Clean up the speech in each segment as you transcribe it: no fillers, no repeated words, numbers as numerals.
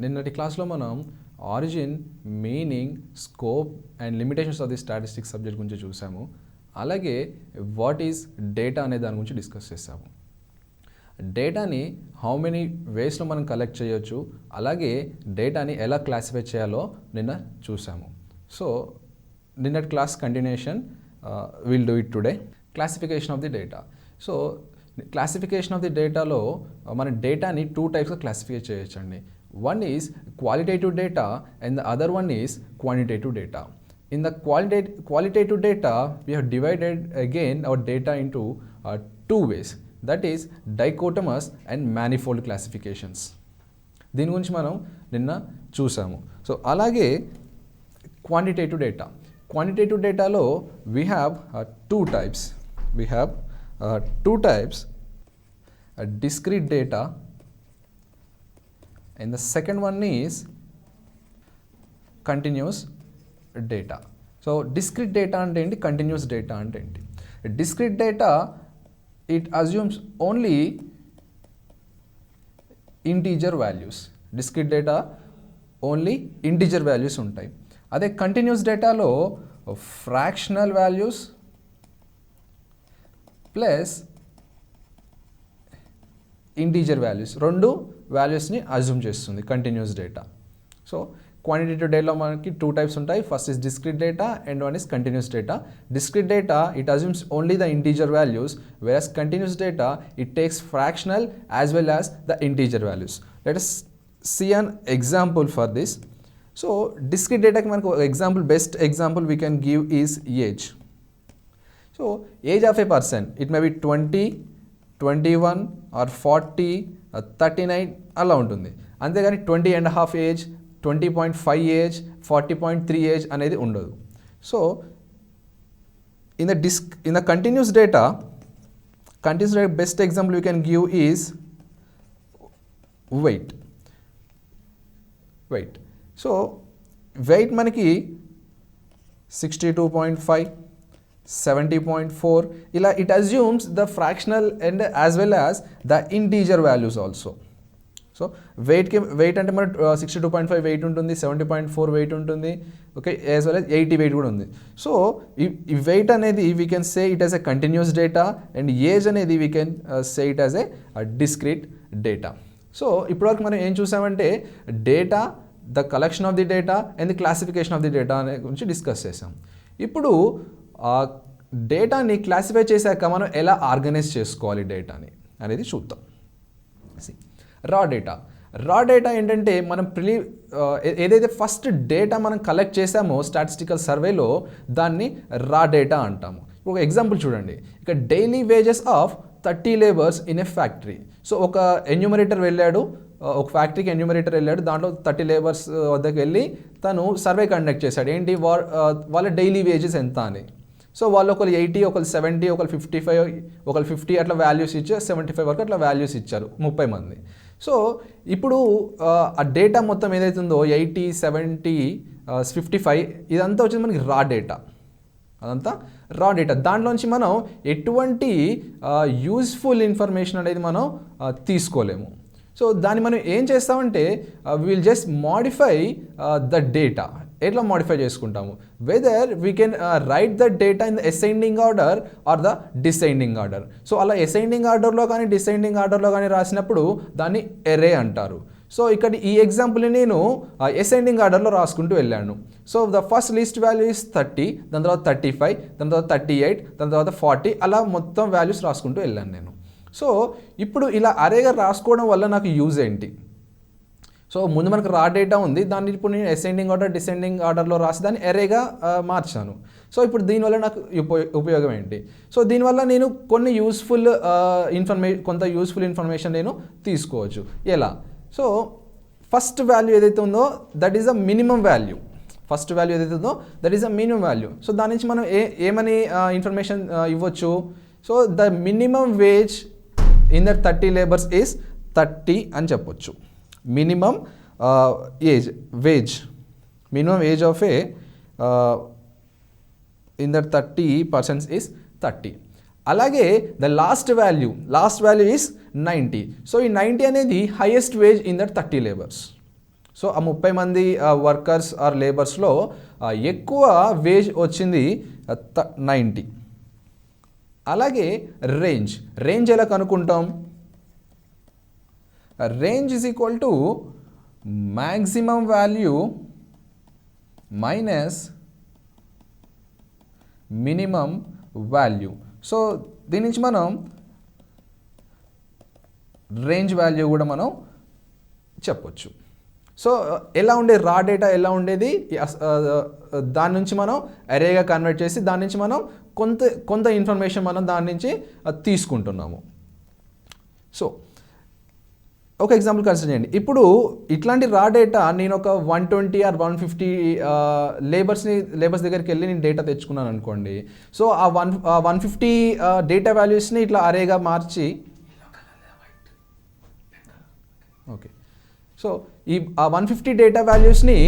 నిన్నటి క్లాస్లో మనం origin, meaning, scope and limitations of the statistics subject గురించి చూసాము. అలాగే వాట్ ఈజ్ డేటా అనే దాని గురించి డిస్కస్ చేసాము. డేటాని హౌ మెనీ వేస్లో మనం కలెక్ట్ చేయొచ్చు, అలాగే డేటాని ఎలా క్లాసిఫై చేయాలో నిన్న చూసాము. సో నిన్నటి class continuation will do it today. Classification of the data. So classification of the డేటాలో మన డేటాని 2 టైప్స్గా క్లాసిఫై చేయొచ్చండి. One is qualitative data and the other one is quantitative data. In the qualitative data, we have divided again our data into 2 ways. That is dichotomous and manifold classifications. దీని గురించి మనం నిన్న చూసాము. So అలాగే quantitative data. Quantitative డేటాలో we have 2 types. We have 2 types, discrete data and the second one is continuous data. So discrete data అంటే ఏంటి, continuous data అంటే ఏంటి? Discrete data, it assumes only integer values. Discrete data only integer values ఉంటాయి. అదే continuous డేటాలో fractional values plus integer values, 2 వాల్యూస్ని assume చేస్తుంది continuous data. So quantitative డేటాలో మనకి 2 టైప్స్ ఉంటాయి. First is discrete data and one is continuous data. Discrete data it assumes only the integer values, versus continuous data it takes fractional as well as the integer values. Let us see an example for this. So discrete డేటాకి మనకు example, best example we can give is age. So age of a person it may be 20, 21 or 40, 39 అలా ఉంటుంది. అంతేగాని 20.5 age, 20.5 age, 40.3 age అనేది ఉండదు. So in the continuous data best example we can give is weight. So weight మనకి 62.5, 70.4 ఇలా it assumes the fractional and as well as the integer values also. So weight అంటే మన 62.5 weight ఉంటుంది, 70.4 weight ఉంటుంది, okay, as well as 80 weight కూడా ఉంది. So ఈ weight అనేది we can say it as a continuous data and age అనేది we can say it as a discrete data. So ఇప్పటివరకు మనం ఏం చూసామంటే data, the collection of the data and the classification of the data అనే గురించి discuss చేసాం. ఇప్పుడు డేటాని క్లాసిఫై చేశాక మనం ఎలా ఆర్గనైజ్ చేసుకోవాలి డేటాని అనేది చూద్దాం. రా డేటా ఏంటంటే మనం ఏదైతే ఫస్ట్ డేటా మనం కలెక్ట్ చేసామో స్టాటిస్టికల్ సర్వేలో దాన్ని రా డేటా అంటాము. ఒక ఎగ్జాంపుల్ చూడండి, ఇక daily wages of 30 labours in a factory. So ఒక ఎన్యూమరేటర్ వెళ్ళాడు, ఒక ఫ్యాక్టరీకి ఎన్యూమరేటర్ వెళ్ళాడు, దాంట్లో 30 లేబర్స్ వద్దకు వెళ్ళి తను సర్వే కండక్ట్ చేశాడు. ఏంటి వాళ్ళ డైలీ వేజెస్ ఎంత అని. సో వాళ్ళు ఒకరు 80, ఒకరు 70, ఒకరు 55, ఒకరు 50 అట్లా వాల్యూస్ ఇచ్చారు, 75 వరకు అట్లా వాల్యూస్ ఇచ్చారు 30 మంది. సో ఇప్పుడు ఆ డేటా మొత్తం ఏదైతుందో 80, 70, 55 ఇదంతా వచ్చేది మనకి రా డేటా. అదంతా రా డేటా. దాంట్లోంచి మనం ఎటువంటి యూస్ఫుల్ ఇన్ఫర్మేషన్ అనేది మనం తీసుకోలేము. సో దాన్ని మనం ఏం చేస్తామంటే will just modify the data. ఎట్లా మాడిఫై చేసుకుంటాము, whether we can write the data in the ascending order or the descending order. So అలా అసెండింగ్ ఆర్డర్లో కానీ డిసెండింగ్ ఆర్డర్లో కానీ రాసినప్పుడు దాన్ని ఎరే అంటారు. సో ఇక్కడ ఈ ఎగ్జాంపుల్ని నేను అసెండింగ్ ఆర్డర్లో రాసుకుంటూ వెళ్ళాను. So the first list value is 30, దాని తర్వాత 35, దాని తర్వాత 38, దాని తర్వాత 40 అలా మొత్తం వాల్యూస్ రాసుకుంటూ వెళ్ళాను నేను. సో ఇప్పుడు ఇలా అరేగా రాసుకోవడం వల్ల నాకు యూజ్ ఏంటి? సో ముందు మనకు రా డేటా ఉంది, దాన్ని ఇప్పుడు నేను అసెండింగ్ ఆర్డర్, డిసెండింగ్ ఆర్డర్లో రాసి దాన్ని ఎరేగా మార్చాను. సో ఇప్పుడు దీనివల్ల నాకు ఉపయోగం ఏంటి? సో దీనివల్ల నేను కొన్ని కొంత యూస్ఫుల్ ఇన్ఫర్మేషన్ నేను తీసుకోవచ్చు. ఎలా? సో ఫస్ట్ వాల్యూ ఏదైతే ఉందో that is a minimum value. So దాని నుంచి మనం ఏమని ఇన్ఫర్మేషన్ ఇవ్వచ్చు? So the minimum wage in that 30 labours is 30 అని చెప్పొచ్చు. Minimum age of a in that 30 persons is 30. అలాగే the last value is 90. So ఈ 90 అనేది highest wage in that 30 labours. So ఆ 30 మంది వర్కర్స్ ఆర్ లేబర్స్లో ఎక్కువ వేజ్ వచ్చింది 90. అలాగే రేంజ్ ఎలా కనుక్కుంటాం? Range is equal to maximum value minus minimum value. So దీని నుంచి మనం రేంజ్ వాల్యూ కూడా మనం చెప్పొచ్చు. సో ఎలా ఉండేది రా డేటా ఎలా ఉండేది, దాని నుంచి మనం అరేగా కన్వర్ట్ చేసి దాని నుంచి మనం కొంత ఇన్ఫర్మేషన్ మనం దాని నుంచి తీసుకుంటున్నాము. సో ఒక ఎగ్జాంపుల్ కన్సిడర్ చేయండి. ఇప్పుడు ఇట్లాంటి రా డేటా నేను ఒక 120 ఆర్ 150 లేబర్స్ దగ్గరికి వెళ్ళి నేను డేటా తెచ్చుకున్నాను అనుకోండి. సో ఆ 150 డేటా వాల్యూస్ని ఇట్లా అరేగా మార్చి ఓకే. సో ఈ 150 డేటా వాల్యూస్ని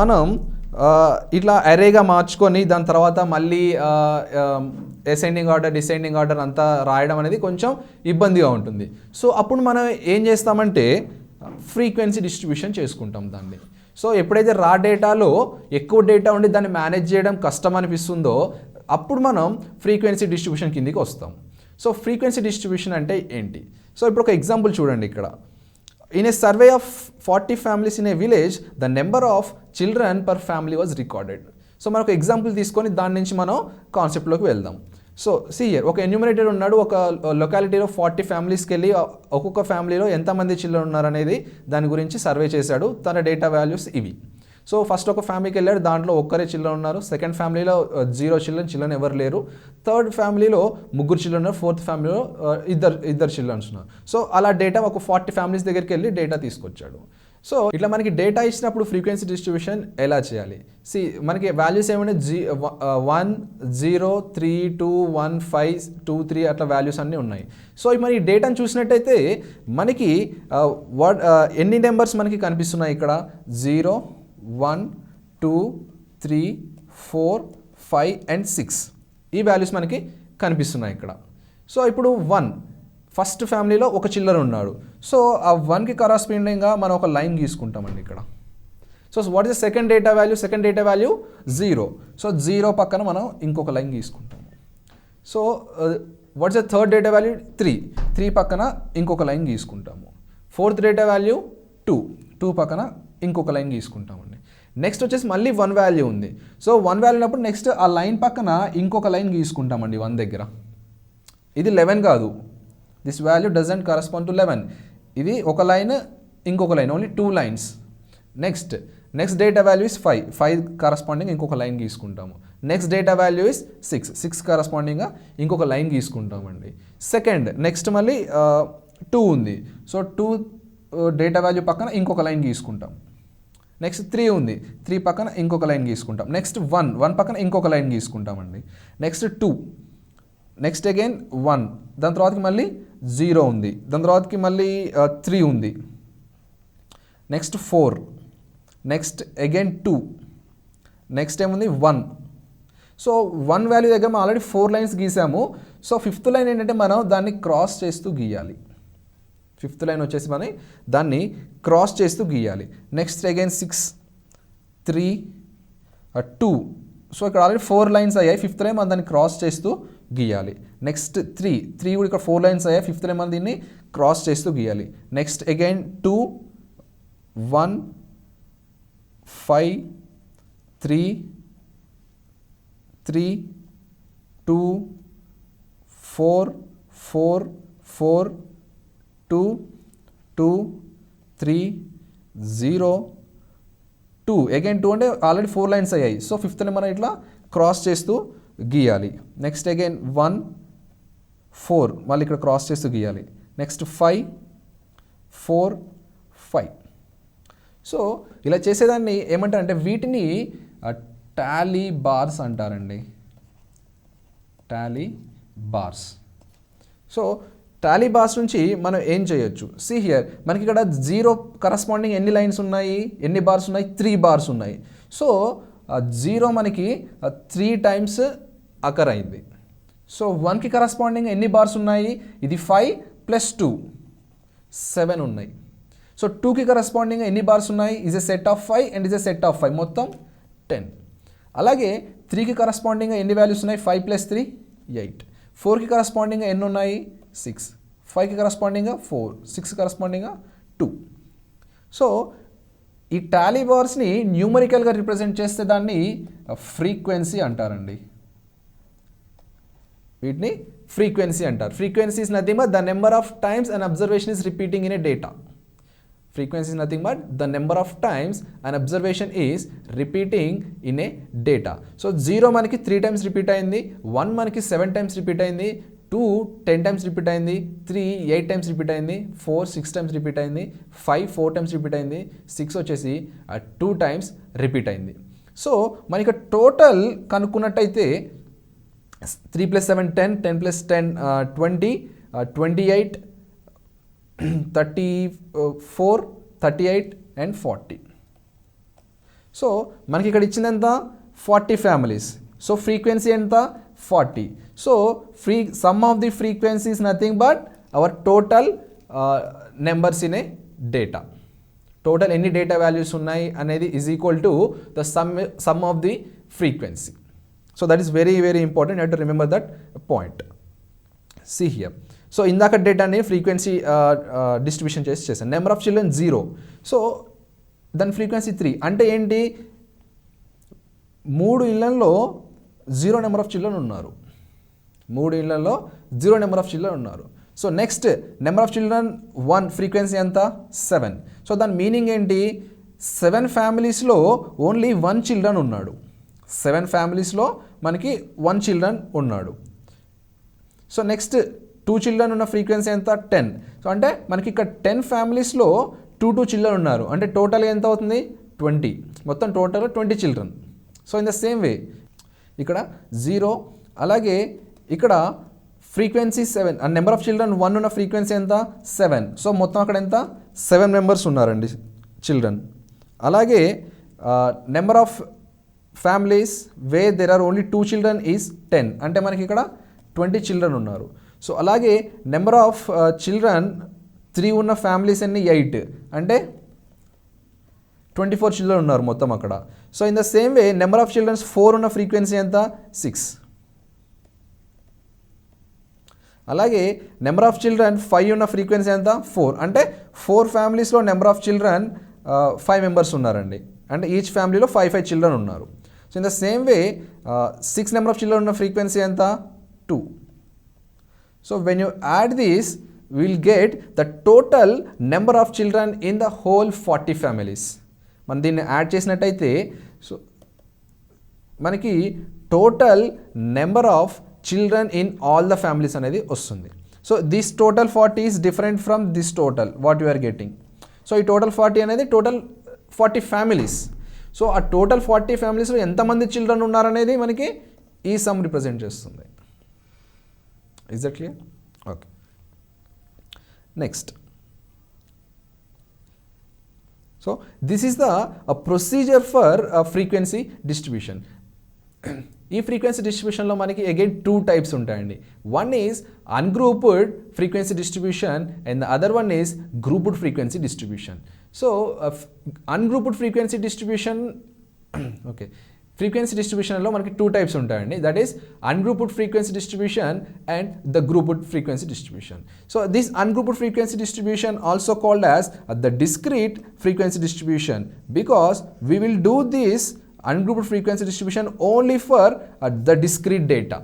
మనం ఇట్లా అరేగా మార్చుకొని దాని తర్వాత మళ్ళీ అసెండింగ్ ఆర్డర్ డిసెండింగ్ ఆర్డర్ అంతా రాయడం అనేది కొంచెం ఇబ్బందిగా ఉంటుంది. సో అప్పుడు మనం ఏం చేస్తామంటే ఫ్రీక్వెన్సీ డిస్ట్రిబ్యూషన్ చేసుకుంటాం దాన్ని. సో ఎప్పుడైతే రా డేటాలో ఎక్కువ డేటా ఉండి దాన్ని మేనేజ్ చేయడం కష్టం అనిపిస్తుందో అప్పుడు మనం ఫ్రీక్వెన్సీ డిస్ట్రిబ్యూషన్ కిందికి వస్తాం. సో ఫ్రీక్వెన్సీ డిస్ట్రిబ్యూషన్ అంటే ఏంటి? సో ఇప్పుడు ఒక ఎగ్జాంపుల్ చూడండి. ఇక్కడ in a survey of 40 families in a village, the number of children per family was recorded. So మనకు ఎగ్జాంపుల్ తీసుకొని దాని నుంచి మనం కాన్సెప్ట్లోకి వెళ్దాం. సో హియర్ ఒక ఎన్యూమరేటర్ ఉన్నాడు. ఒక లొకాలిటీలో 40 ఫ్యామిలీస్కి వెళ్ళి ఒక్కొక్క ఫ్యామిలీలో ఎంతమంది చిల్డ్రన్ ఉన్నారనేది దాని గురించి సర్వే చేశాడు. తన డేటా వాల్యూస్ ఇవి. సో ఫస్ట్ ఒక ఫ్యామిలీకి వెళ్ళాడు, దాంట్లో ఒక్కరే చిల్డ్రన్ ఉన్నారు. సెకండ్ ఫ్యామిలీలో 0 చిల్డ్రన్ ఎవరు లేరు. థర్డ్ ఫ్యామిలీలో 3 చిల్డ్రన్ ఉన్నారు. ఫోర్త్ ఫ్యామిలీలో ఇద్దరు చిల్డ్రన్స్ ఉన్నారు. సో అలా డేటా ఒక 40 ఫ్యామిలీస్ దగ్గరికి వెళ్ళి డేటా తీసుకొచ్చాడు. సో ఇట్లా మనకి డేటా ఇచ్చినప్పుడు ఫ్రీక్వెన్సీ డిస్ట్రిబ్యూషన్ ఎలా చేయాలి? మనకి వాల్యూస్ ఏమంటే 1 0 3 2 1 5 2 3 అట్లా వాల్యూస్ అన్నీ ఉన్నాయి. సో మరి ఈ డేటాను చూసినట్టయితే మనకి ఎన్ని నెంబర్స్ మనకి కనిపిస్తున్నాయి ఇక్కడ? 0 1 2 3 4 5 and 6 ఈ వాల్యూస్ మనకి కనిపిస్తున్నాయి ఇక్కడ. సో ఇప్పుడు 1 ఫస్ట్ ఫ్యామిలీలో ఒక చిల్డ్రన్ ఉన్నాడు. సో ఆ 1కి కరస్పాండింగ్గా మనం ఒక లైన్ గీసుకుంటామండి ఇక్కడ. So what is the second data value? Second data value 0. So 0 పక్కన మనం ఇంకొక లైన్ గీసుకుంటాము. So what is the third data value? 3 పక్కన ఇంకొక లైన్ గీసుకుంటాము. ఫోర్త్ డేటా వాల్యూ 2 పక్కన ఇంకొక లైన్ గీసుకుంటామండి. నెక్స్ట్ వచ్చేసి మళ్ళీ 1 వాల్యూ ఉంది. సో 1 వాల్యూ ఉన్నప్పుడు నెక్స్ట్ ఆ లైన్ పక్కన ఇంకొక లైన్ గీసుకుంటామండి 1 దగ్గర. ఇది 11 కాదు. This value doesn't correspond to 11. ఇది ఒక లైన్ ఇంకొక line, only 2 lines. Next data value is 5 corresponding ఇంకొక లైన్ గీసుకుంటాము. నెక్స్ట్ డేటా వాల్యూ ఇస్ 6 కరస్పాండింగ్గా ఇంకొక లైన్ గీసుకుంటామండి. నెక్స్ట్ మళ్ళీ 2 ఉంది. సో 2 డేటా వాల్యూ పక్కన ఇంకొక లైన్ గీసుకుంటాం. నెక్స్ట్ 3 ఉంది. 3 పక్కన ఇంకొక లైన్ గీసుకుంటాం. నెక్స్ట్ 1 పక్కన ఇంకొక లైన్ గీసుకుంటామండి. నెక్స్ట్ 2, నెక్స్ట్ అగైన్ 1, దాని తర్వాతకి మళ్ళీ 0 ఉంది. దాని తర్వాతకి మళ్ళీ 3 ఉంది. నెక్స్ట్ 4, నెక్స్ట్ అగైన్ 2, నెక్స్ట్ ఏముంది 1. సో 1 వాల్యూ దగ్గర మనం ఆల్రెడీ 4 లైన్స్ గీసాము. సో 5th లైన్ ఏంటంటే మనం దాన్ని క్రాస్ చేస్తూ గీయాలి. 5th లైన్ వచ్చేసి మనం దాన్ని క్రాస్ చేస్తూ గీయాలి. Next again 6 3 2. సో ఇక్కడ ఆల్రెడీ 4 లైన్స్ అయ్యాయి. 5th లైన్ మనం దాన్ని క్రాస్ చేస్తూ గీయాలి. నెక్స్ట్ 3 కూడా ఇక్కడ 4 లైన్స్ అయ్యాయి. 5th లైన్ మనం దీన్ని క్రాస్ చేస్తూ గీయాలి. Next again 2 1 5 3 3 2 4 4 4 2 2 3 0 2. అగైన్ 2 అంటే ఆల్రెడీ 4 లైన్స్ అయ్యాయి. సో 5th లైన్ మనం ఇట్లా క్రాస్ చేస్తూ గీయాలి. నెక్స్ట్ అగైన్ 1 4 మళ్ళీ ఇక్కడ క్రాస్ చేస్తూ గీయాలి. నెక్స్ట్ 5 4 5. సో ఇలా చేసేదాన్ని ఏమంటారంటే వీటిని టాలీ బార్స్ అంటారండి. Tally bars. So Tally bars నుంచి మనం ఏం చేయొచ్చు? హియర్ మనకి ఇక్కడ 0 కరస్పాండింగ్ ఎన్ని లైన్స్ ఉన్నాయి, ఎన్ని బార్స్ ఉన్నాయి? 3 బార్స్ ఉన్నాయి. సో 0 మనకి 3 టైమ్స్ అకర్ అయింది. సో 1కి కరస్పాండింగ్ ఎన్ని బార్స్ ఉన్నాయి? ఇది 5 + 2 7 ఉన్నాయి. సో 2కి కరస్పాండింగ్ ఎన్ని బార్స్ ఉన్నాయి? Is a set of 5 and is a set of 5, మొత్తం 10. అలాగే 3కి కరస్పాండింగ్ ఎన్ని వాల్యూస్ ఉన్నాయి? 5 + 3 8. 4కి కరస్పాండింగ్ ఎన్ని ఉన్నాయి? 6. 5కి కరస్పాండింగ్ 4, 6 కరస్పాండింగ్ 2. సో ఈ టాలీ బార్స్ని న్యూమరికల్గా రిప్రజెంట్ చేస్తే దాన్ని ఫ్రీక్వెన్సీ అంటారండి. వీటిని ఫ్రీక్వెన్సీ అంటారు. Frequency is nothing but the number of times an observation is repeating in a data. Frequency is nothing but the number of times an observation is repeating in a data. So 0 మనకి 3 times repeat అయింది, 1 మనకి 7 times repeat అయింది, 2 10 times repeat అయింది, 3 8 times repeat అయింది, 4 6 times repeat అయింది, 5 4 times repeat అయింది, 6 వచ్చేసి 2 times repeat అయింది. సో మనకి టోటల్ కనుక్కున్నట్టయితే 3 + 7 10, 10 + 10 20, 28 34 38 and 40. సో మనకి ఇక్కడ ఇచ్చింది ఎంత? 40 ఫ్యామిలీస్. సో ఫ్రీక్వెన్సీ ఎంత? 40. So some of the frequency is nothing but hour total numbers in a data. Total ఎన్ని డేటా వాల్యూస్ ఉన్నాయి అనేది is equal to the sum of the frequency. So that is very very important. You have to remember that point. See here. So ఇందాక డేటాని frequency distribution చేశాను. Number of children 0. So దాని frequency 3 అంటే ఏంటి? 3 ఇళ్లలో 0 number of children ఉన్నారు. 3 ఇళ్లలో 0 number of children ఉన్నారు. So next number of children 1 frequency ఎంత? 7. సో దాని మీనింగ్ ఏంటి? 7 ఫ్యామిలీస్లో ఓన్లీ 1 చిల్డ్రన్ ఉన్నాడు. 7 ఫ్యామిలీస్లో మనకి 1 చిల్డ్రన్ ఉన్నాడు. సో నెక్స్ట్ 2 చిల్డ్రన్ ఉన్న ఫ్రీక్వెన్సీ ఎంత? 10. సో అంటే మనకి ఇక్కడ 10 ఫ్యామిలీస్లో 2 చిల్డ్రన్ ఉన్నారు. అంటే టోటల్ ఎంత అవుతుంది? 20. మొత్తం total 20 children. So in the same వే ఇక్కడ 0. అలాగే ఇక్కడ ఫ్రీక్వెన్సీ 7. ఆ నెంబర్ ఆఫ్ చిల్డ్రన్ 1 ఉన్న ఫ్రీక్వెన్సీ ఎంత? 7. సో మొత్తం అక్కడ ఎంత? 7 మెంబర్స్ ఉన్నారండి చిల్డ్రన్. అలాగే number of families where there are only 2 children is 10. అంటే మనకి ఇక్కడ 20 చిల్డ్రన్ ఉన్నారు. సో అలాగే నెంబర్ ఆఫ్ చిల్డ్రన్ 3 ఉన్న ఫ్యామిలీస్ అన్ని 8. అంటే 24 చిల్డ్రన్ ఉన్నారు మొత్తం అక్కడ. So in the same way number of childrens 4 ఉన్న ఫ్రీక్వెన్సీ ఎంత? 6. అలాగే నెంబర్ ఆఫ్ చిల్డ్రన్ 5 ఉన్న ఫ్రీక్వెన్సీ ఎంత? 4. అంటే 4 ఫ్యామిలీస్లో నెంబర్ ఆఫ్ చిల్డ్రన్ 5 మెంబర్స్ ఉన్నారండి. అంటే ఈచ్ ఫ్యామిలీలో 5 చిల్డ్రన్ ఉన్నారు. So in the same way 6 number of children ఉన్న ఫ్రీక్వెన్సీ ఎంత? 2. So when you add this, we will get the total number of children in the whole 40 families. మనం దీన్ని add చేసినట్టయితే so మనకి total number of children in all the families అనేది వస్తుంది. So this total 40 is different from this total what you are getting. So ఈ total 40 అనేది total 40 families. So ఆ total 40 ఫ్యామిలీస్లో ఎంతమంది చిల్డ్రన్ ఉన్నారనేది మనకి ఈ సమ్ రిప్రజెంట్ చేస్తుంది. Is that clear? Okay. Next. So this is the procedure for frequency distribution. ఈ ఫ్రీక్వెన్సీ డిస్ట్రిబ్యూషన్లో మనకి అగైన్ 2 టైప్స్ ఉంటాయండి. One is ungrouped frequency distribution and the other one is grouped frequency distribution. So ungrouped frequency distribution okay frequency డిస్ట్రిబ్యూషన్లో మనకి 2 types ఉంటాయండి. That is ungrouped frequency distribution and the grouped frequency distribution. So this ungrouped frequency distribution also called as the discrete frequency distribution because we will do this ungrouped frequency distribution only for the discrete data.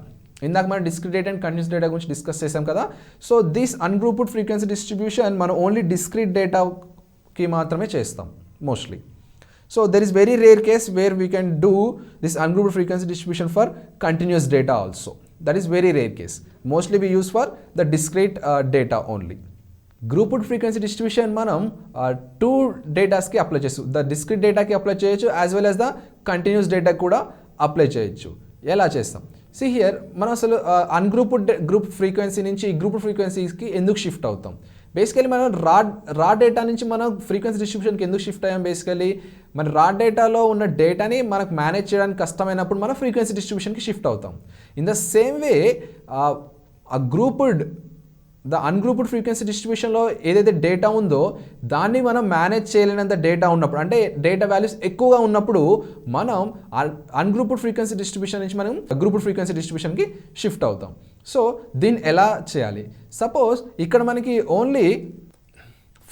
ఇందాక మనం discrete data and continuous data గురించి discuss చేసాం కదా. So this ungrouped frequency distribution మనం only discrete డేటాకి మాత్రమే చేస్తాం mostly. So there is very rare case where we can do this ungrouped frequency distribution for continuous data also. That is very rare case. Mostly we use for the discrete data only. Grouped frequency distribution manam 2 datas ki apply chestu. The discrete data ki apply cheyochu as well as the continuous data kuda apply cheyochu. Ela chestam. See here మనం అసలు ungrouped group frequency నుంచి grouped ఫ్రీక్వెన్సీస్కి ఎందుకు shift అవుతాం? Basically మనం రా data నుంచి మనం frequency డిస్ట్రిబ్యూషన్కి ఎందుకు షిఫ్ట్ అయ్యాం? బేసికలీ మన రా డేటాలో ఉన్న డేటాని మనకు మేనేజ్ చేయడానికి కష్టమైనప్పుడు మనం ఫ్రీక్వెన్సీ డిస్ట్రిబ్యూషన్కి షిఫ్ట్ అవుతాం. ఇన్ ద సేమ్ వే ఆ గ్రూప్డ్ ద అన్గ్రూప్డ్ ఫ్రీక్వెన్సీ డిస్ట్రిబ్యూషన్లో ఏదైతే డేటా ఉందో దాన్ని మనం మేనేజ్ చేయలేనంత డేటా ఉన్నప్పుడు, అంటే డేటా వాల్యూస్ ఎక్కువగా ఉన్నప్పుడు మనం అన్గ్రూప్డ్ ఫ్రీక్వెన్సీ డిస్ట్రిబ్యూషన్ నుంచి మనం గ్రూప్డ్ ఫ్రీక్వెన్సీ డిస్ట్రిబ్యూషన్కి షిఫ్ట్ అవుతాం. సో దీన్ని ఎలా చేయాలి? సపోజ్ ఇక్కడ మనకి ఓన్లీ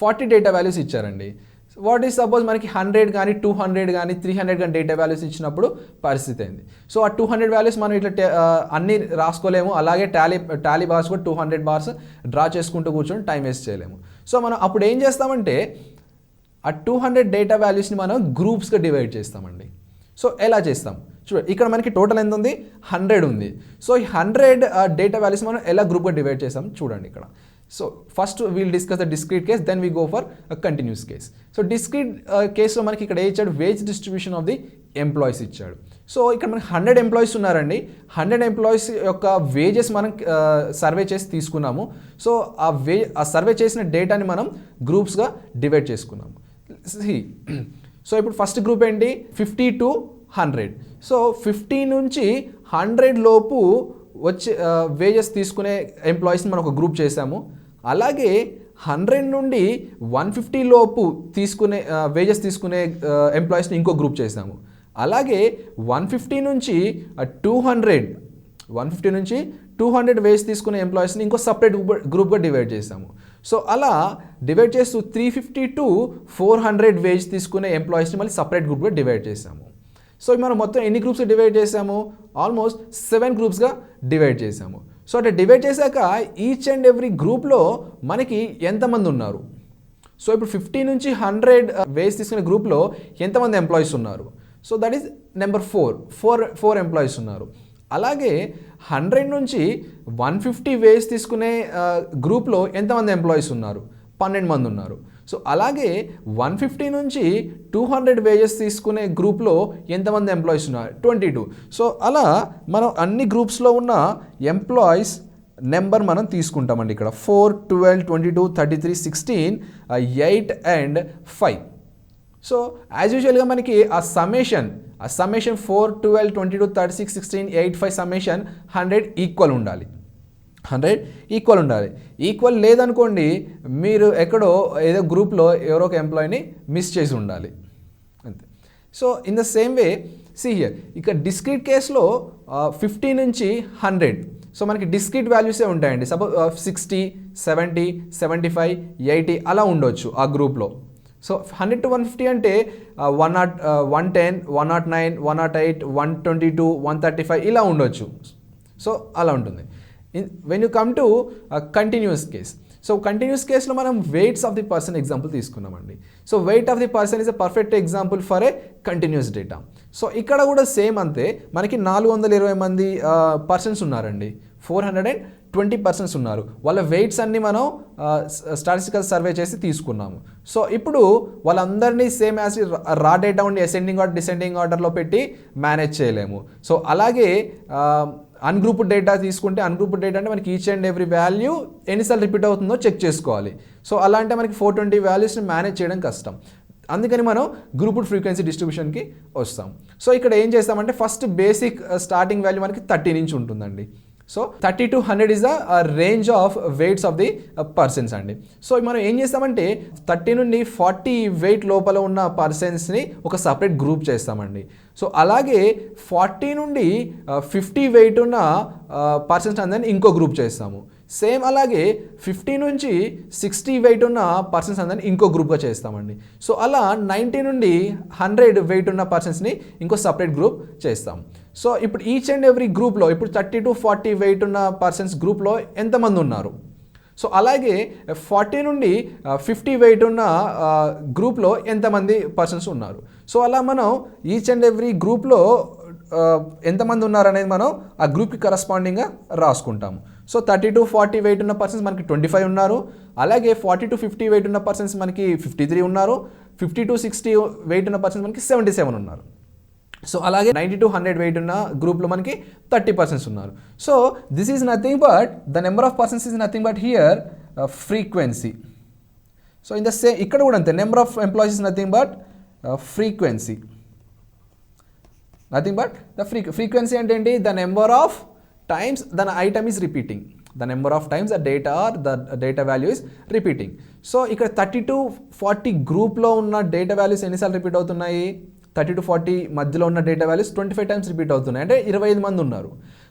40 డేటా వాల్యూస్ ఇచ్చారండి. వాట్ ఈస్ సపోజ్ మనకి 100 కానీ 200 కానీ 300 కానీ డేటా వాల్యూస్ ఇచ్చినప్పుడు పరిస్థితి ఏంది? సో ఆ 200 వాల్యూస్ మనం ఇట్లా అన్నీ రాసుకోలేము. అలాగే టాలీ బార్స్ కూడా 200 బార్స్ డ్రా చేసుకుంటూ కూర్చొని టైం వేస్ట్ చేయలేము. సో మనం అప్పుడు ఏం చేస్తామంటే ఆ 200 డేటా వాల్యూస్ని మనం గ్రూప్స్గా డివైడ్ చేస్తామండి. సో ఎలా చేస్తాం? చూడండి, ఇక్కడ మనకి టోటల్ ఎంత ఉంది? 100 ఉంది. సో ఈ 100 డేటా వాల్యూస్ మనం ఎలా గ్రూప్గా డివైడ్ చేస్తాం చూడండి ఇక్కడ. So first we'll discuss the discrete case, then we go for continuous case. So discrete కేసులో మనకి ఇక్కడ ఏ ఇచ్చాడు? Wage distribution of the employees ఇచ్చాడు. సో ఇక్కడ మనకి 100 ఎంప్లాయీస్ ఉన్నారండి. 100 ఎంప్లాయీస్ యొక్క వేజెస్ మనం సర్వే చేసి తీసుకున్నాము. సో ఆ సర్వే చేసిన డేటాని మనం గ్రూప్స్గా డివైడ్ చేసుకున్నాము. సో ఇప్పుడు ఫస్ట్ గ్రూప్ ఏంటి? 50 to 100. సో 50 నుంచి 100 లోపు వచ్చే వేజెస్ తీసుకునే ఎంప్లాయీస్ని మనం ఒక గ్రూప్ చేసాము. అలాగే 100 నుండి 150 లోపు తీసుకునే వేజెస్ తీసుకునే ఎంప్లాయీస్ని ఇంకో గ్రూప్ చేసాము. అలాగే 150 నుంచి 200 వేజ్ తీసుకునే ఎంప్లాయీస్ని ఇంకో సపరేట్ గ్రూప్గా డివైడ్ చేసాము. సో అలా డివైడ్ చేస్తూ 350 to 400 వేజ్ తీసుకునే ఎంప్లాయీస్ని మళ్ళీ సపరేట్ గ్రూప్గా డివైడ్ చేసాము. సో మనం మొత్తం ఎన్ని గ్రూప్స్గా డివైడ్ చేసాము? ఆల్మోస్ట్ 7 గ్రూప్స్గా డివైడ్ చేసాము. సో అంటే డివైడ్ చేశాక ఈచ్ అండ్ ఎవ్రీ గ్రూప్లో మనకి ఎంతమంది ఉన్నారు? సో ఇప్పుడు 50 నుంచి 100 వేజ్ తీసుకునే గ్రూప్లో ఎంతమంది ఎంప్లాయీస్ ఉన్నారు? So that is number 4 employees ఉన్నారు. అలాగే 100 నుంచి 150 వేజ్ తీసుకునే గ్రూప్లో ఎంతమంది ఎంప్లాయీస్ ఉన్నారు? 12 మంది ఉన్నారు. సో అలాగే 150 నుంచి 200 వేజెస్ తీసుకునే గ్రూప్లో ఎంతమంది ఎంప్లాయీస్ ఉన్నారు? 22. సో అలా మనం అన్ని గ్రూప్స్లో ఉన్న ఎంప్లాయీస్ నెంబర్ మనం తీసుకుంటామండి. ఇక్కడ 4, 12, 22, 33, 16, 8 and 5. సో యాజ్ యూజువల్గా మనకి ఆ సమ్మేషన్ 4, 12, 22, 36, 16, 8, 5 సమ్మేషన్ 100 ఈక్వల్ ఉండాలి. ఈక్వల్ లేదనుకోండి, మీరు ఎక్కడో ఏదో గ్రూప్లో ఎవరో ఒక ఎంప్లాయీని మిస్ చేసి ఉండాలి అంతే. So in the same way here ఇక డిస్క్రీట్ కేసులో 50 నుంచి 100. సో మనకి డిస్క్రీట్ వాల్యూసే ఉంటాయండి. సపోజ్ 60, 70, 75, 80 అలా ఉండొచ్చు ఆ గ్రూప్లో. సో 100 to 150 అంటే 110, 109, 108, 122, 135 ఇలా ఉండొచ్చు. సో అలా ఉంటుంది. When you come to continuous case, so continuous కేసులో మనం weights of the person example తీసుకున్నామండి. So weight of the person is a perfect example for a continuous data. So ఇక్కడ కూడా సేమ్ అంతే, మనకి 420 మంది పర్సన్స్ ఉన్నారండి. 420 పర్సన్స్ ఉన్నారు. వాళ్ళ వెయిట్స్ అన్నీ మనం స్టాటిస్టికల్ సర్వే చేసి తీసుకున్నాము. సో ఇప్పుడు వాళ్ళందరినీ సేమ్ యాజ్ రా డేటా ఉండి అసెండింగ్ ఆర్డర్ డిసెండింగ్ ఆర్డర్లో పెట్టి మేనేజ్ చేయలేము. సో అలాగే అన్గ్రూప్డ్ డేటా తీసుకుంటే, అన్గ్రూప్డ్ డేటా అంటే మనకి ఈచ్ అండ్ ఎవ్రీ వాల్యూ ఎన్నిసార్లు రిపీట్ అవుతుందో చెక్ చేసుకోవాలి. సో అలా అంటే మనకి 420 వాల్యూస్ని మేనేజ్ చేయడం కష్టం. అందుకని మనం గ్రూప్డ్ ఫ్రీక్వెన్సీ డిస్ట్రిబ్యూషన్కి వస్తాం. సో ఇక్కడ ఏం చేస్తామంటే ఫస్ట్ బేసిక్ స్టార్టింగ్ వాల్యూ మనకి 30 నుంచి ఉంటుందండి. So 30 to 100 is the range of weights of the persons అండి. సో మనం ఏం చేస్తామంటే 30 నుండి 40 వెయిట్ లోపల ఉన్న పర్సన్స్ని ఒక సపరేట్ గ్రూప్ చేస్తామండి. సో అలాగే 40 నుండి 50 వెయిట్ ఉన్న పర్సన్స్ అందరినీ ఇంకో గ్రూప్ చేస్తాము. సేమ్ అలాగే 50 నుంచి 60 వెయిట్ ఉన్న పర్సన్స్ అందరినీ ఇంకో గ్రూప్గా చేస్తామండి. సో అలా 90 నుండి 100 వెయిట్ ఉన్న పర్సన్స్ని ఇంకో సపరేట్ గ్రూప్ చేస్తాం. సో ఇప్పుడు ఈచ్ అండ్ ఎవ్రీ గ్రూప్లో ఇప్పుడు 30 to 40 వెయిట్ ఉన్న పర్సన్స్ గ్రూప్లో ఎంతమంది ఉన్నారు? సో అలాగే 40 నుండి 50 వెయిట్ ఉన్న గ్రూప్లో ఎంతమంది పర్సన్స్ ఉన్నారు? సో అలా మనం ఈచ్ అండ్ ఎవ్రీ గ్రూప్లో ఎంతమంది ఉన్నారనేది మనం ఆ గ్రూప్కి కరస్పాండింగ్గా రాసుకుంటాము. సో 30 to 40 వెయిట్ ఉన్న పర్సన్స్ మనకి 25 ఉన్నారు. అలాగే 40 to 50 వెయిట్ ఉన్న పర్సన్స్ మనకి 53 ఉన్నారు. 50 to 60 వెయిట్ ఉన్న పర్సన్స్ మనకి 77 ఉన్నారు. సో అలాగే 90 to 100 వెయిట్ ఉన్న గ్రూప్లో మనకి 30% ఉన్నారు. So this is nothing but the number of persons is nothing but here frequency. So in the same ఇక్కడ కూడా అంతే, number of employees is nothing but frequency. Nothing but the frequency అంటే ఏంటి? The number of times then item is repeating. The number of times the data value is repeating. So ఇక్కడ 30 to 40 గ్రూప్లో ఉన్న data values ఎన్నిసార్లు repeat అవుతున్నాయి? 30 to 40 మధ్యలో ఉన్న data values 25 times repeat అవుతున్నాయి, అంటే 25 మంది ఉన్నారు.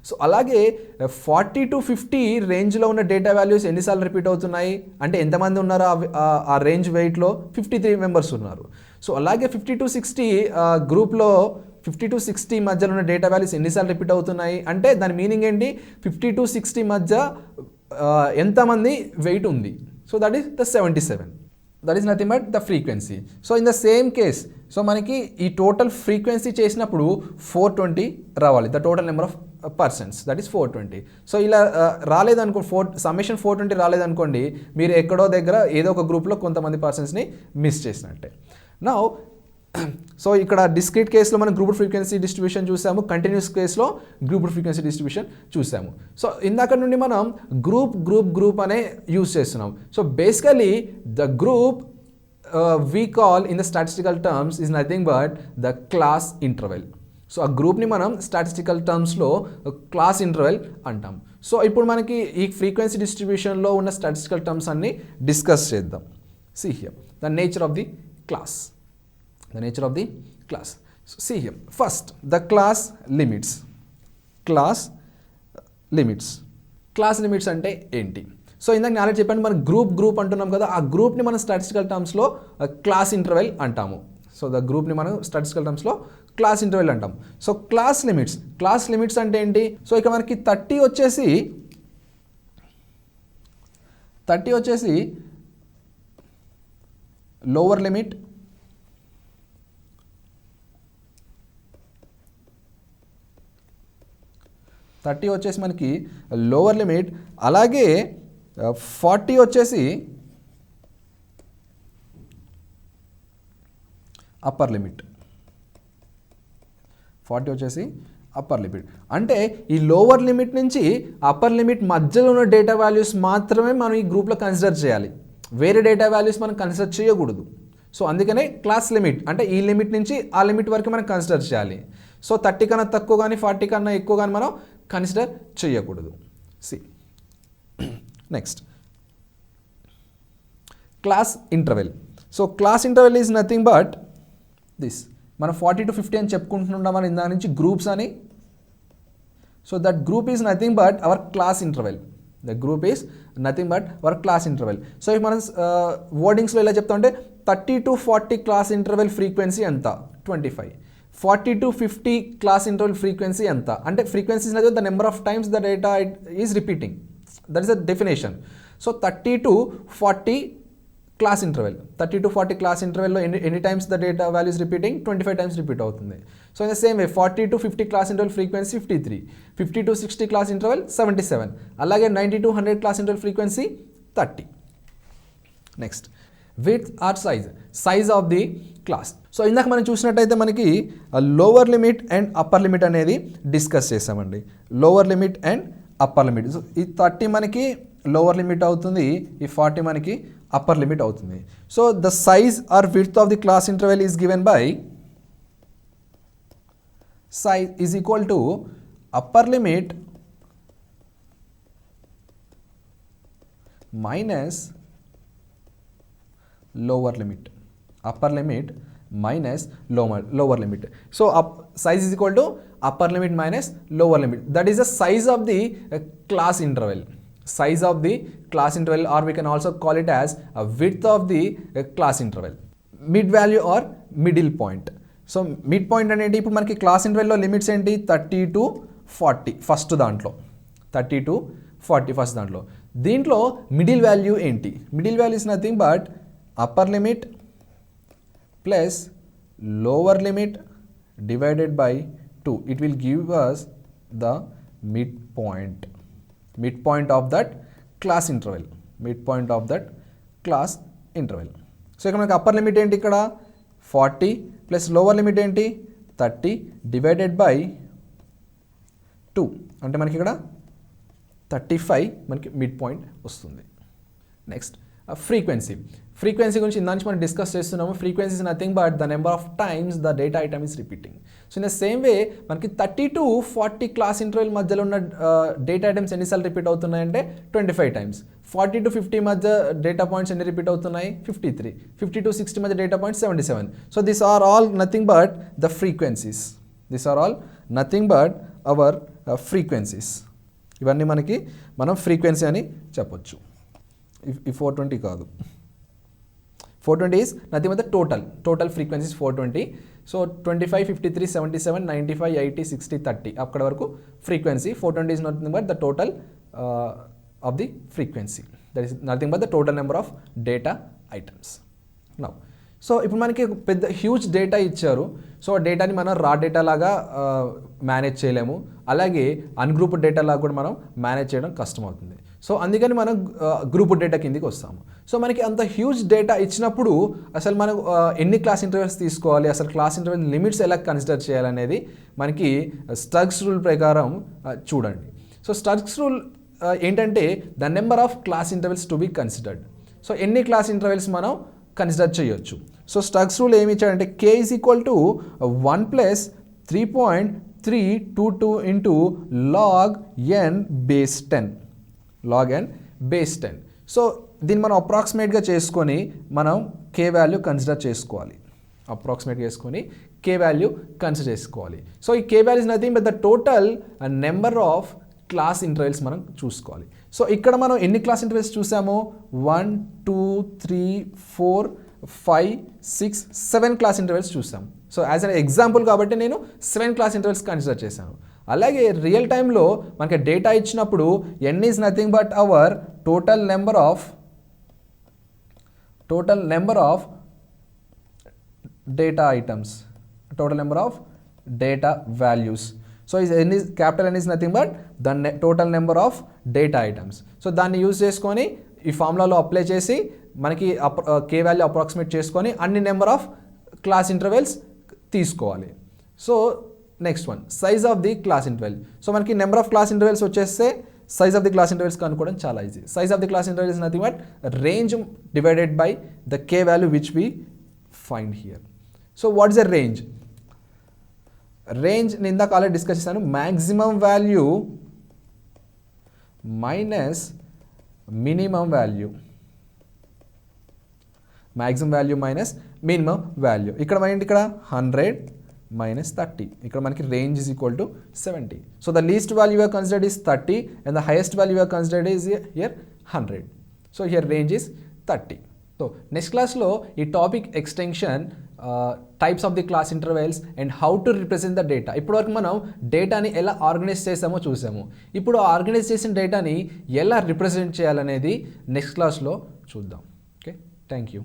సో అలాగే 40 to 50 రేంజ్లో ఉన్న డేటా వాల్యూస్ ఎన్నిసార్లు రిపీట్ అవుతున్నాయి అంటే ఎంతమంది ఉన్నారు ఆ రేంజ్ వెయిట్లో? 53 మెంబర్స్ ఉన్నారు. సో అలాగే 50 to 60 గ్రూప్లో 50 to 60 మధ్యలో ఉన్న డేటా వాల్యూస్ ఎన్నిసార్లు రిపీట్ అవుతున్నాయి అంటే దాని మీనింగ్ ఏంటి? 50 to 60 మధ్య ఎంతమంది వెయిట్ ఉంది? So that is the 77. That is nothing but the frequency. So in the same case, so మనకి ఈ టోటల్ ఫ్రీక్వెన్సీ చేసినప్పుడు 420 రావాలి, the total number of persons, that is 420. So ఇలా రాలేదనుకో, సమ్మేషన్ 420 రాలేదనుకోండి, మీరు ఎక్కడో దగ్గర ఏదో ఒక గ్రూప్లో కొంతమంది పర్సన్స్ని మిస్ చేసినట్టే. నౌ సో ఇక్కడ డిస్క్రీట్ కేసులో మనం గ్రూప్ ఫ్రీక్వెన్సీ డిస్ట్రిబ్యూషన్ చూసాము, కంటిన్యూస్ కేసులో గ్రూప్ ఫ్రీక్వెన్సీ డిస్ట్రిబ్యూషన్ చూసాము. సో ఇందాక నుండి మనం గ్రూప్ అనే యూజ్ చేస్తున్నాం. So basically the group we call in the statistical terms is nothing but the class interval. So ఆ గ్రూప్ని మనం స్టాటిస్టికల్ టర్మ్స్లో క్లాస్ ఇంటర్వెల్ అంటాం. సో ఇప్పుడు మనకి ఈ ఫ్రీక్వెన్సీ డిస్ట్రిబ్యూషన్లో ఉన్న స్టాటిస్టికల్ టర్మ్స్ అన్ని డిస్కస్ చేద్దాం. See here, the nature of the class. The nature of the class. So see here, first the class limits. Class limits అంటే ఏంటి? సో ఇందాక నేను ఆల్రెడీ చెప్పాను, మనం గ్రూప్ అంటున్నాం కదా, ఆ గ్రూప్ని మనం స్టాటిస్టికల్ టర్మ్స్లో క్లాస్ ఇంటర్వెల్ అంటాము. సో ద గ్రూప్ని మనం స్టాటిస్టికల్ టర్మ్స్లో క్లాస్ ఇంటర్వెల్ అంటాం. సో క్లాస్ లిమిట్స్ అంటే ఏంటి? సో ఇక మనకి 30 వచ్చేసి లోవర్ లిమిట్, 30 వచ్చేసి మనకి లోవర్ లిమిట్, అలాగే 40 వచ్చేసి అప్పర్ లిమిట్. 40 వచ్చేసి అప్పర్ లిమిట్. అంటే ఈ లోవర్ లిమిట్ నుంచి అప్పర్ లిమిట్ మధ్యలో ఉన్న డేటా వాల్యూస్ మాత్రమే మనం ఈ గ్రూప్లో కన్సిడర్ చేయాలి, వేరే డేటా వాల్యూస్ మనం కన్సిడర్ చేయకూడదు. సో అందుకనే క్లాస్ లిమిట్ అంటే ఈ లిమిట్ నుంచి ఆ లిమిట్ వరకు మనం కన్సిడర్ చేయాలి. సో 30 కన్నా తక్కువ కానీ 40 కన్నా ఎక్కువ కానీ మనం కన్సిడర్ చేయకూడదు. See next class interval. So class interval is nothing but this. మనం 40 to 50 అని చెప్పుకుంటున్నాం అని దాని నుంచి గ్రూప్స్ అని. So that group is nothing but hour class interval. The group is nothing but hour class interval. So if మనం వర్డింగ్స్లో ఎలా చెప్తా ఉంటే 30 to 40 క్లాస్ ఇంటర్వెల్ ఫ్రీక్వెన్సీ ఎంత? 25. 40 to 50 క్లాస్ ఇంటర్వెల్ ఫ్రీక్వెన్సీ ఎంత? అంటే frequency is the number of times the data is repeating, that is the definition. So 30 to 40 class interval, 30 to 40 class ఇంటర్వెల్లో ఎన్ని times the data values repeating? 25 times repeat అవుతుంది. So in the same way 40 to 50 class interval frequency 53, 50 to 60 class interval 77, అలాగే 90 to 100 class interval frequency 30. Next width or size of the class. So ఇందాక మనం చూసినట్టయితే మనకి lower limit and upper limit అనేది discuss చేసామండి. Lower limit and upper limit. So ఈ 30 మనకి lower limit అవుతుంది, ఈ 40 మనకి అప్పర్ లిమిట్ అవుతుంది. So the size are width of the class interval is given by size is equal to upper limit minus lower limit. Upper limit minus lower limit. So size is equal to upper limit minus lower limit. That is the size of the class interval. Size of the class interval, or we can also call it as a width of the class interval. Mid value or middle point. So mid point అనేది ఇప్పుడు మనకి class ఇంటర్వెల్లో limits ఏంటి? 30 to 40 first దాంట్లో, 30 to 40 first దాంట్లో. దీంట్లో middle value ఏంటి? Middle value is nothing but upper limit plus lower limit divided by 2. It will give us the mid point of that class interval. Mid point of that class interval. So ఇక్కడ మనకి upper limit ఏంటి? ఇక్కడ 40 plus lower limit ఏంటి? 30 divided by 2, అంటే మనకి ఇక్కడ 35 మనకి mid point వస్తుంది. నెక్స్ట్ ఫ్రీక్వెన్సీ గురించి ఇందాక మనం డిస్కస్ చేస్తున్నాము. Frequency is nothing but the number of times the data item is repeating. So in the same వే మనకి 30 to 40 క్లాస్ ఇంటర్వెల్ మధ్యలో ఉన్న డేటా ఐటమ్స్ ఎన్నిసార్లు రిపీట్ అవుతున్నాయంటే 25 టైమ్స్. 40 to 50 మధ్య డేటా పాయింట్స్ ఎన్ని రిపీట్ అవుతున్నాయి? 53. 50 to 60 మధ్య data points 77. So these are all nothing but the frequencies. These are all nothing but our frequencies. ఇవన్నీ మనం ఫ్రీక్వెన్సీ అని చెప్పొచ్చు. ఈ 420 కాదు, 420 is nothing but the total frequency is 420. So 25, 53, 77, 95, 80, 60, 30 అక్కడ వరకు frequency. 420 is nothing but the total of the frequency. That is nothing but the total number of data items. Now, so ఇప్పుడు మనకి పెద్ద హ్యూజ్ డేటా ఇచ్చారు. So డేటాని మనం రా data లాగా మేనేజ్ చేయలేము, అలాగే అన్గ్రూప్డ్ డేటా లాగా కూడా మనం మేనేజ్ చేయడం కష్టం అవుతుంది. సో అందుకని మనం గ్రూప్ డేటా కిందికి వస్తాము. సో మనకి అంత హ్యూజ్ డేటా ఇచ్చినప్పుడు అసలు మనం ఎన్ని క్లాస్ ఇంటర్వెల్స్ తీసుకోవాలి, అసలు క్లాస్ ఇంటర్వెల్ లిమిట్స్ ఎలా కన్సిడర్ చేయాలనేది మనకి స్టగ్స్ రూల్ ప్రకారం చూడండి. సో స్టగ్స్ రూల్ ఏంటంటే the number of class intervals to be considered. So ఎన్ని క్లాస్ ఇంటర్వెల్స్ మనం కన్సిడర్ చేయొచ్చు. సో స్టగ్స్ రూల్ ఏమి ఇచ్చాడంటే k is equal to 1 plus 3.322 into log n base 10. log n base 10. So దీన్ని మనం అప్రాక్సిమేట్గా చేసుకొని మనం k వాల్యూ కన్సిడర్ చేసుకోవాలి. అప్రాక్సిమేట్ చేసుకొని k వాల్యూ కన్సిడర్ చేసుకోవాలి. సో ఈ k value is nothing but the total number of class intervals మనం చూసుకోవాలి. సో ఇక్కడ మనం ఎన్ని క్లాస్ ఇంటర్వెల్స్ చూసాము? 1, 2, 3, 4, 5, 6, 7 క్లాస్ ఇంటర్వెల్స్ చూసాం. సో యాజ్ అన్ ఎగ్జాంపుల్ కాబట్టి నేను 7 క్లాస్ ఇంటర్వెల్స్ కన్సిడర్ చేశాను. అలాగే రియల్ టైంలో మనకి డేటా ఇచ్చినప్పుడు n is nothing but hour total number of data items, total number of data values. So n is capital N is nothing but the total number of data items. So దాన్ని use చేసుకొని ఈ ఫార్ములాలో apply చేసి మనకి k value approximate చేసుకొని అన్ని number of class intervals తీసుకోవాలి. So next one, size of the class interval. So మనకి number of class intervals వచ్చేస్తే size of the class intervals కనుక్కోవడం చాలా easy. Size of the class interval is nothing but range divided by the k value which we find here. So what is the range? Range నేను ఇందాక already discuss చేశాను. Maximum value minus minimum value, maximum value minus minimum value. ఇక్కడ మనకి ఇక్కడ 100 minus 30. ఇక్కడ మనకి range is equal to 70. So the least value you are considered is 30 and the highest value you are considered is here 100. So here range is 30. So next క్లాస్లో ఈ topic extension, types of the class intervals and how to represent the data. ఇప్పటివరకు మనం డేటాని ఎలా organise చేసామో చూసాము. ఇప్పుడు organise చేసిన డేటాని ఎలా రిప్రజెంట్ చేయాలనేది నెక్స్ట్ క్లాస్లో చూద్దాం. Okay, thank you.